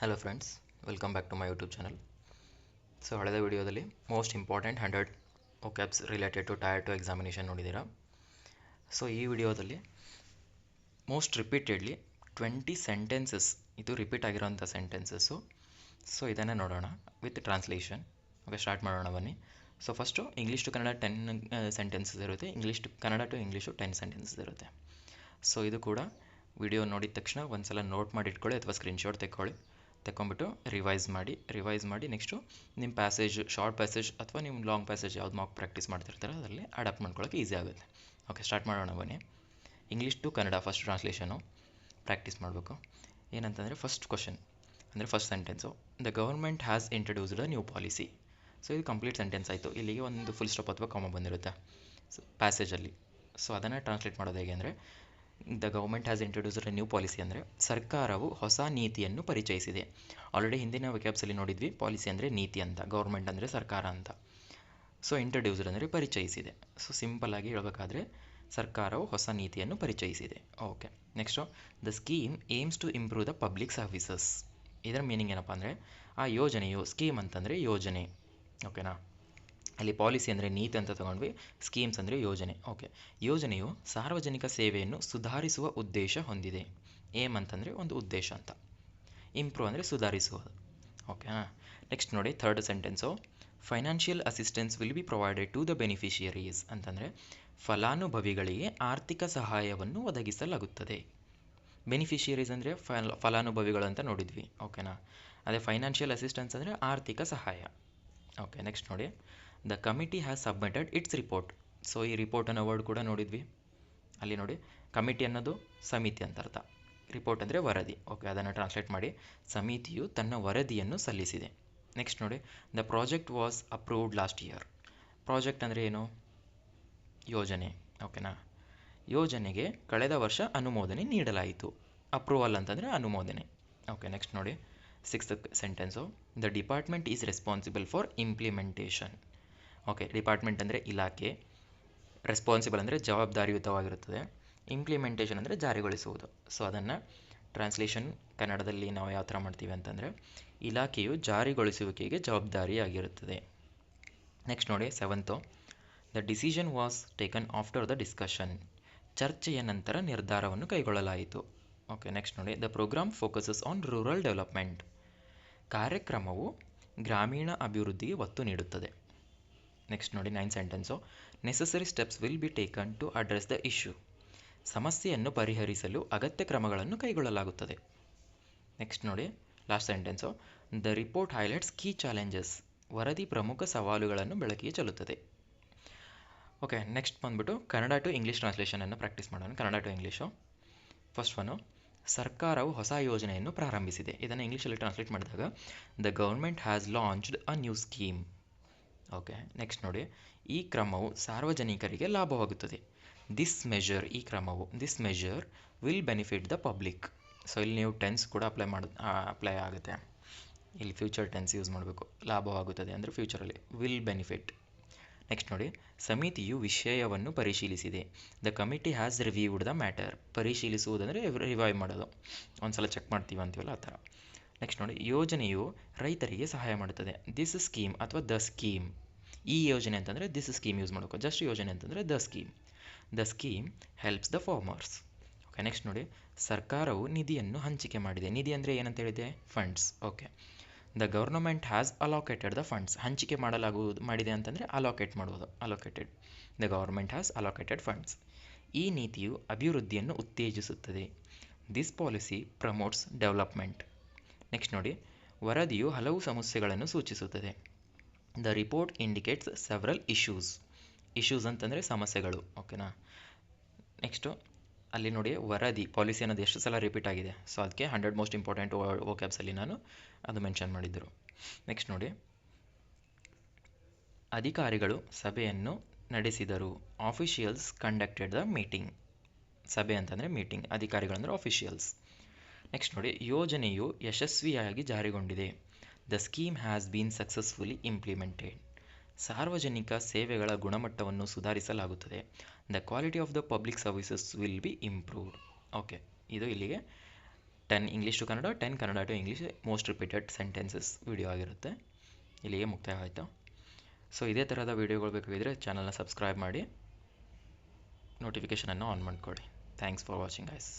Hello friends, welcome back to my YouTube channel. So ಹಳೆದ ವಿಡಿಯೋದಲ್ಲಿ most important 100 vocabs related to tier 2 examination ನೋಡಿದ್ದೀರಾ. So ಈ ವಿಡಿಯೋದಲ್ಲಿ most repeatedly 20 sentences, ಇದು repeat ಆಗಿರೋಂಥ ಸೆಂಟೆನ್ಸಸ್ಸು. ಸೊ ಇದನ್ನೇ ನೋಡೋಣ ವಿತ್ ಟ್ರಾನ್ಸ್ಲೇಷನ್. ಓಕೆ, ಸ್ಟಾರ್ಟ್ ಮಾಡೋಣ ಬನ್ನಿ. So first English to Kannada 10 sentences ಇರುತ್ತೆ, English to Kannada to English 10 sentences ಇರುತ್ತೆ. ಸೊ ಇದು ಕೂಡ ವಿಡಿಯೋ ನೋಡಿದ ತಕ್ಷಣ ಒಂದ್ಸಲ ನೋಟ್ ಮಾಡಿ ಇಟ್ಕೊಳ್ಳಿ ಅಥವಾ ಸ್ಕ್ರೀನ್ಶಾಟ್ ತೆಕ್ಕೊಂಬಿಟ್ಟು ರಿವೈಸ್ ಮಾಡಿ ನೆಕ್ಸ್ಟು ನಿಮ್ಮ ಪ್ಯಾಸೇಜ್, ಶಾರ್ಟ್ ಪ್ಯಾಸೇಜ್ ಅಥವಾ ನಿಮ್ಮ ಲಾಂಗ್ ಪ್ಯಾಸೇಜ್ ಯಾವ್ದು ಮಾರ್ಕ್ ಪ್ರಾಕ್ಟೀಸ್ ಮಾಡ್ತಿರ್ತಾರೆ ಅದರಲ್ಲಿ ಅಡಾಪ್ಟ್ ಮಾಡ್ಕೊಳ್ಳೋಕೆ ಈಸಿ ಆಗುತ್ತೆ. ಓಕೆ, ಸ್ಟಾರ್ಟ್ ಮಾಡೋಣ ಬನ್ನಿ. English to Kannada first translation practice ಮಾಡಬೇಕು. ಏನಂತಂದರೆ ಫಸ್ಟ್ ಕ್ವಶನ್ ಅಂದರೆ first sentence, the government has introduced a new policy. So ಇದು ಕಂಪ್ಲೀಟ್ ಸೆಂಟೆನ್ಸ್ ಆಯಿತು. ಇಲ್ಲಿಗೆ ಒಂದು ಫುಲ್ ಸ್ಟಾಪ್ ಅಥವಾ ಕಾಮ ಬಂದಿರುತ್ತೆ ಪ್ಯಾಸೇಜಲ್ಲಿ. ಸೊ ಅದನ್ನು ಟ್ರಾನ್ಸ್ಲೇಟ್ ಮಾಡೋದು ಹೇಗೆ ಅಂದರೆ, the government has introduced a new policy ಅಂದರೆ ಸರ್ಕಾರವು ಹೊಸ ನೀತಿಯನ್ನು ಪರಿಚಯಿಸಿದೆ. ಆಲ್ರೆಡಿ ಹಿಂದಿನ ವೆಕ್ಯಾಬ್ಸಲ್ಲಿ ನೋಡಿದ್ವಿ, ಪಾಲಿಸಿ ಅಂದರೆ ನೀತಿ ಅಂತ, ಗೌರ್ಮೆಂಟ್ ಅಂದರೆ ಸರ್ಕಾರ ಅಂತ. ಸೊ ಇಂಟ್ರೊಡ್ಯೂಸ್ಡ್ ಅಂದರೆ ಪರಿಚಯಿಸಿದೆ. ಸೊ ಸಿಂಪಲ್ಲಾಗಿ ಹೇಳಬೇಕಾದ್ರೆ ಸರ್ಕಾರವು ಹೊಸ ನೀತಿಯನ್ನು ಪರಿಚಯಿಸಿದೆ. Okay, next the scheme aims to improve the public services. ಇದರ ಮೀನಿಂಗ್ ಏನಪ್ಪ ಅಂದರೆ, ಆ ಯೋಜನೆಯು, ಸ್ಕೀಮ್ ಅಂತಂದರೆ ಯೋಜನೆ, ಓಕೆನಾ. ಅಲ್ಲಿ ಪಾಲಿಸಿ ಅಂದರೆ ನೀತಿ ಅಂತ ತೊಗೊಂಡ್ವಿ, ಸ್ಕೀಮ್ಸ್ ಅಂದರೆ ಯೋಜನೆ. ಓಕೆ, ಯೋಜನೆಯು ಸಾರ್ವಜನಿಕ ಸೇವೆಯನ್ನು ಸುಧಾರಿಸುವ ಉದ್ದೇಶ ಹೊಂದಿದೆ. ಏಮ್ ಅಂತಂದರೆ ಒಂದು ಉದ್ದೇಶ ಅಂತ, ಇಂಪ್ರೂವ್ ಅಂದರೆ ಸುಧಾರಿಸುವುದು. ಓಕೆನಾ. ನೆಕ್ಸ್ಟ್ ನೋಡಿ third sentence, financial assistance will be provided to the beneficiaries ಅಂತಂದರೆ ಫಲಾನುಭವಿಗಳಿಗೆ ಆರ್ಥಿಕ ಸಹಾಯವನ್ನು ಒದಗಿಸಲಾಗುತ್ತದೆ. ಬೆನಿಫಿಷಿಯರೀಸ್ ಅಂದರೆ ಫಲಾನುಭವಿಗಳು ಅಂತ ನೋಡಿದ್ವಿ, ಓಕೆನಾ. ಅದೇ ಫೈನಾನ್ಷಿಯಲ್ ಅಸಿಸ್ಟೆನ್ಸ್ ಅಂದರೆ ಆರ್ಥಿಕ ಸಹಾಯ. ಓಕೆ, ನೆಕ್ಸ್ಟ್ ನೋಡಿ, the committee has submitted it's report. So ಈ ರಿಪೋರ್ಟ್ ಅನ್ನೋ ವರ್ಡ್ ಕೂಡ ನೋಡಿದ್ವಿ. ಅಲ್ಲಿ ನೋಡಿ, ಕಮಿಟಿ ಅನ್ನೋದು ಸಮಿತಿ ಅಂತ ಅರ್ಥ, ರಿಪೋರ್ಟ್ ಅಂದರೆ ವರದಿ. ಓಕೆ, ಅದನ್ನು ಟ್ರಾನ್ಸ್ಲೇಟ್ ಮಾಡಿ, ಸಮಿತಿಯು ತನ್ನ ವರದಿಯನ್ನು ಸಲ್ಲಿಸಿದೆ. ನೆಕ್ಸ್ಟ್ ನೋಡಿ, the project was approved last year. Project ಅಂದರೆ ಏನು? ಯೋಜನೆ, ಓಕೆನಾ. ಯೋಜನೆಗೆ ಕಳೆದ ವರ್ಷ ಅನುಮೋದನೆ ನೀಡಲಾಯಿತು. ಅಪ್ರೂವಲ್ ಅಂತಂದರೆ ಅನುಮೋದನೆ. ಓಕೆ, ನೆಕ್ಸ್ಟ್ ನೋಡಿ sixth sentence, the department is responsible for implementation. Okay, department ಅಂದರೆ ಇಲಾಖೆ, ರೆಸ್ಪಾನ್ಸಿಬಲ್ ಅಂದರೆ ಜವಾಬ್ದಾರಿಯುತವಾಗಿರುತ್ತದೆ, ಇಂಪ್ಲಿಮೆಂಟೇಷನ್ ಅಂದರೆ ಜಾರಿಗೊಳಿಸುವುದು. ಸೊ ಅದನ್ನು ಟ್ರಾನ್ಸ್ಲೇಷನ್ ಕನ್ನಡದಲ್ಲಿ ನಾವು ಯಾವ ಥರ ಮಾಡ್ತೀವಿ ಅಂತಂದರೆ, ಇಲಾಖೆಯು ಜಾರಿಗೊಳಿಸುವಿಕೆಗೆ ಜವಾಬ್ದಾರಿಯಾಗಿರುತ್ತದೆ. ನೆಕ್ಸ್ಟ್ ನೋಡಿ seventh, the decision was taken after the discussion. ಚರ್ಚೆಯ ನಂತರ ನಿರ್ಧಾರವನ್ನು ಕೈಗೊಳ್ಳಲಾಯಿತು. ಓಕೆ, ನೆಕ್ಸ್ಟ್ ನೋಡಿ, the programme focuses on rural development. ಕಾರ್ಯಕ್ರಮವು ಗ್ರಾಮೀಣ ಅಭಿವೃದ್ಧಿಗೆ ಒತ್ತು ನೀಡುತ್ತದೆ. ನೆಕ್ಸ್ಟ್ ನೋಡಿ nine sentence, necessary steps will be taken to address the issue. ಸಮಸ್ಯೆಯನ್ನು ಪರಿಹರಿಸಲು ಅಗತ್ಯ ಕ್ರಮಗಳನ್ನು ಕೈಗೊಳ್ಳಲಾಗುತ್ತದೆ. ನೆಕ್ಸ್ಟ್ ನೋಡಿ last sentence, the report highlights key challenges. ವರದಿ ಪ್ರಮುಖ ಸವಾಲುಗಳನ್ನು ಬೆಳಕಿಗೆ ಚೆಲ್ಲುತ್ತದೆ. ಓಕೆ, ನೆಕ್ಸ್ಟ್ ಬಂದ್ಬಿಟ್ಟು ಕನ್ನಡ ಟು ಇಂಗ್ಲೀಷ್ ಟ್ರಾನ್ಸ್ಲೇಷನನ್ನು ಪ್ರಾಕ್ಟೀಸ್ ಮಾಡೋಣ. Kannada to English. First one, ಸರ್ಕಾರವು ಹೊಸ ಯೋಜನೆಯನ್ನು ಪ್ರಾರಂಭಿಸಿದೆ. ಇದನ್ನು ಇಂಗ್ಲೀಷಲ್ಲಿ ಟ್ರಾನ್ಸ್ಲೇಟ್ ಮಾಡಿದಾಗ, the government has launched a new scheme. Okay, next ನೋಡಿ, ಈ ಕ್ರಮವು ಸಾರ್ವಜನಿಕರಿಗೆ ಲಾಭವಾಗುತ್ತದೆ. ದಿಸ್ ಮೆಷರ್, ಈ ಕ್ರಮವು, this measure will benefit the public. So ಇಲ್ಲಿ ನೀವು ಟೆನ್ಸ್ ಕೂಡ ಅಪ್ಲೈ ಆಗುತ್ತೆ. ಇಲ್ಲಿ ಫ್ಯೂಚರ್ ಟೆನ್ಸ್ ಯೂಸ್ ಮಾಡಬೇಕು. ಲಾಭವಾಗುತ್ತದೆ ಅಂದರೆ ಫ್ಯೂಚರಲ್ಲಿ, ವಿಲ್ ಬೆನಿಫಿಟ್. ನೆಕ್ಸ್ಟ್ ನೋಡಿ, ಸಮಿತಿಯು ವಿಷಯವನ್ನು ಪರಿಶೀಲಿಸಿದೆ. The committee has reviewed the matter. ಪರಿಶೀಲಿಸುವುದಂದರೆ ರಿವೈವ್ ಮಾಡೋದು, ಒಂದ್ಸಲ ಚೆಕ್ ಮಾಡ್ತೀವಿ ಅಂತೀವಲ್ಲ ಆ ಥರ. ನೆಕ್ಸ್ಟ್ ನೋಡಿ, ಯೋಜನೆಯು ರೈತರಿಗೆ ಸಹಾಯ ಮಾಡುತ್ತದೆ. ದಿಸ್ ಸ್ಕೀಮ್ ಅಥವಾ ದ ಸ್ಕೀಮ್. ಈ ಯೋಜನೆ ಅಂತಂದರೆ ದಿಸ್ ಸ್ಕೀಮ್ ಯೂಸ್ ಮಾಡಬೇಕು. ಜಸ್ಟ್ ಯೋಜನೆ ಅಂತಂದರೆ the scheme. The scheme helps the farmers. Okay, next ನೋಡಿ, ಸರ್ಕಾರವು ನಿಧಿಯನ್ನು ಹಂಚಿಕೆ ಮಾಡಿದೆ. ನಿಧಿ ಅಂದರೆ ಏನಂತ ಹೇಳಿದೆ? Funds. Okay, the government has allocated the funds. ಹಂಚಿಕೆ ಮಾಡಿದೆ ಅಂತಂದರೆ ಅಲೋಕೇಟ್ ಮಾಡುವುದು, allocated. The government has allocated funds. ಈ ನೀತಿಯು ಅಭಿವೃದ್ಧಿಯನ್ನು ಉತ್ತೇಜಿಸುತ್ತದೆ. This policy promotes development. Next ನೋಡಿ, ವರದಿಯು ಹಲವು ಸಮಸ್ಯೆಗಳನ್ನು ಸೂಚಿಸುತ್ತದೆ. The report indicates several issues. Issues ಅಂತಂದರೆ ಸಮಸ್ಯೆಗಳು, ಓಕೆನಾ. ನೆಕ್ಸ್ಟು ಅಲ್ಲಿ ನೋಡಿ, ವರದಿ, ಪಾಲಿಸಿ ಅನ್ನೋದು ಎಷ್ಟು ಸಲ ರಿಪೀಟ್ ಆಗಿದೆ. ಸೊ ಅದಕ್ಕೆ 100 ಮೋಸ್ಟ್ ಇಂಪಾರ್ಟೆಂಟ್ ವೋಕ್ಯಾಬ್ಸಲ್ಲಿ ನಾನು ಅದು ಮೆನ್ಷನ್ ಮಾಡಿದ್ದರು. ನೆಕ್ಸ್ಟ್ ನೋಡಿ, ಅಧಿಕಾರಿಗಳು ಸಭೆಯನ್ನು ನಡೆಸಿದರು. Officials conducted the meeting. ಸಭೆ ಅಂತಂದರೆ ಮೀಟಿಂಗ್, ಅಧಿಕಾರಿಗಳಂದರೆ ಆಫಿಷಿಯಲ್ಸ್. ನೆಕ್ಸ್ಟ್ ನೋಡಿ, ಯೋಜನೆಯು ಯಶಸ್ವಿಯಾಗಿ ಜಾರಿಗೊಂಡಿದೆ. The scheme has been successfully implemented. ಸಾರ್ವಜನಿಕ ಸೇವೆಗಳ ಗುಣಮಟ್ಟವನ್ನು ಸುಧಾರಿಸಲಾಗುತ್ತದೆ. The quality of the public services will be improved. Okay, ಇದು ಇಲ್ಲಿಗೆ 10 English to Kannada, 10 Kannada to English most repeated sentences video ಆಗಿರುತ್ತೆ. ಇಲ್ಲಿಗೆ ಮುಕ್ತಾಯ ಆಯಿತು. ಸೊ ಇದೇ ಥರದ ವೀಡಿಯೋಗಳು ಬೇಕಾಗಿದ್ದರೆ ಚಾನಲ್ನ ಸಬ್ಸ್ಕ್ರೈಬ್ ಮಾಡಿ ನೋಟಿಫಿಕೇಷನನ್ನು ಆನ್ ಮಾಡ್ಕೊಳ್ಳಿ. Thanks for watching guys.